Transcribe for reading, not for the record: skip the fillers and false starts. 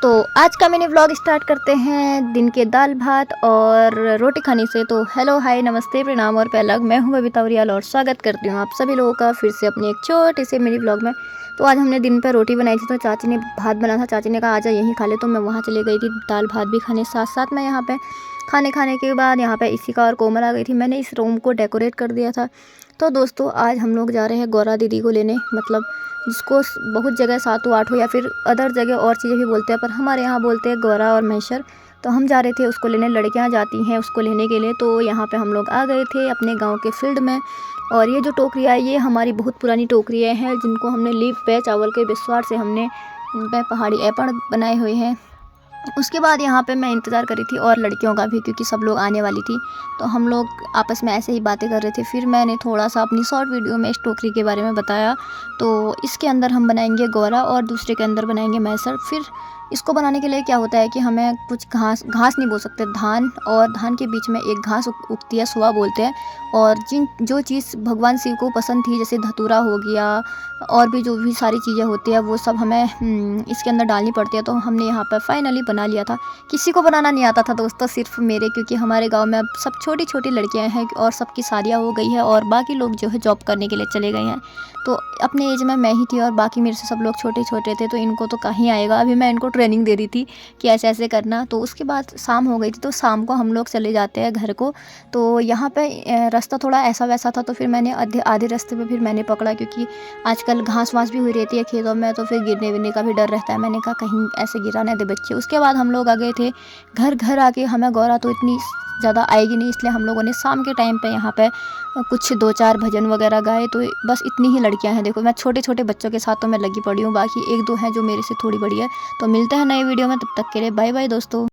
तो आज का मिनी व्लॉग स्टार्ट करते हैं दिन के दाल भात और रोटी खाने से। तो हेलो हाय नमस्ते प्रणाम और पहला मैं हूं बबीता उरियाल और स्वागत करती हूं आप सभी लोगों का फिर से अपने एक छोटे से मिनी व्लॉग में। तो आज हमने दिन पर रोटी बनाई थी, तो चाची ने भात बना था, चाची ने कहा आजा यहीं खा ले, तो मैं वहाँ चली गई थी दाल भात भी खाने। साथ साथ मैं यहाँ पे खाने के बाद यहाँ पे इशिका और कोमल आ गई थी। मैंने इस रूम को डेकोरेट कर दिया था। तो दोस्तों आज हम लोग जा रहे हैं गौरा दीदी को लेने, मतलब जिसको बहुत जगह सातों आठों या फिर अदर जगह और चीज़ें भी बोलते हैं, पर हमारे यहाँ बोलते हैं गौरा और महेश्वर। तो हम जा रहे थे उसको लेने, लड़कियाँ जाती हैं उसको लेने के लिए। तो यहाँ पे हम लोग आ गए थे अपने गांव के फील्ड में। और ये जो टोकरियाँ है ये हमारी बहुत पुरानी टोकरियाँ हैं, जिनको हमने लीप पे चावल के बिस्वार से हमने इन पे पहाड़ी ऐपण बनाए हुए हैं। उसके बाद यहाँ पे मैं इंतज़ार करी थी और लड़कियों का भी, क्योंकि सब लोग आने वाली थी। तो हम लोग आपस में ऐसे ही बातें कर रहे थे। फिर मैंने थोड़ा सा अपनी शॉर्ट वीडियो में इस टोकरी के बारे में बताया। तो इसके अंदर हम बनाएंगे गौरा और दूसरे के अंदर बनाएंगे मैसर। फिर इसको बनाने के लिए क्या होता है कि हमें कुछ घास नहीं बोल सकते, धान और धान के बीच में एक घास उगती है, सुआ बोलते हैं। और जो चीज़ भगवान शिव को पसंद थी, जैसे धतूरा हो गया और भी जो भी सारी चीज़ें होती है, वो सब हमें इसके अंदर डालनी पड़ती है। तो हमने यहाँ पर फाइनली बना लिया था। किसी को बनाना नहीं आता था दोस्तों, सिर्फ मेरे, क्योंकि हमारे गांव में अब सब छोटी छोटी लड़कियां हैं और सबकी शादियां हो गई है और बाकी लोग जो है जॉब करने के लिए चले गए हैं। तो अपने एज में मैं ही थी और बाकी मेरे से सब लोग छोटे छोटे थे, तो इनको तो कहीं आएगा। अभी मैं इनको ट्रेनिंग दे रही थी कि ऐसे ऐसे करना। तो उसके बाद शाम हो गई थी, तो शाम को हम लोग चले जाते हैं घर को। तो यहाँ पे रास्ता थोड़ा ऐसा वैसा था, तो फिर मैंने आधे रास्ते पे फिर मैंने पकड़ा, क्योंकि आजकल घास वास भी हुई रहती है खेतों में, तो फिर गिरने विरने का भी डर रहता है। मैंने कहा कहीं ऐसे गिरा नहीं दे बच्चे। उसके बाद हम लोग आ गए थे घर आके हमें गौरा तो इतनी ज़्यादा आएगी नहीं, इसलिए हम लोगों ने शाम के टाइम पे यहाँ पे कुछ 2-4 भजन वगैरह गाए। तो बस इतनी ही लड़कियां हैं। देखो मैं छोटे छोटे बच्चों के साथ तो मैं लगी पड़ी हूँ, बाकी 1-2 हैं जो मेरे से थोड़ी बड़ी है। तो मिलते हैं नए वीडियो में, तब तक के लिए बाय बाय दोस्तों।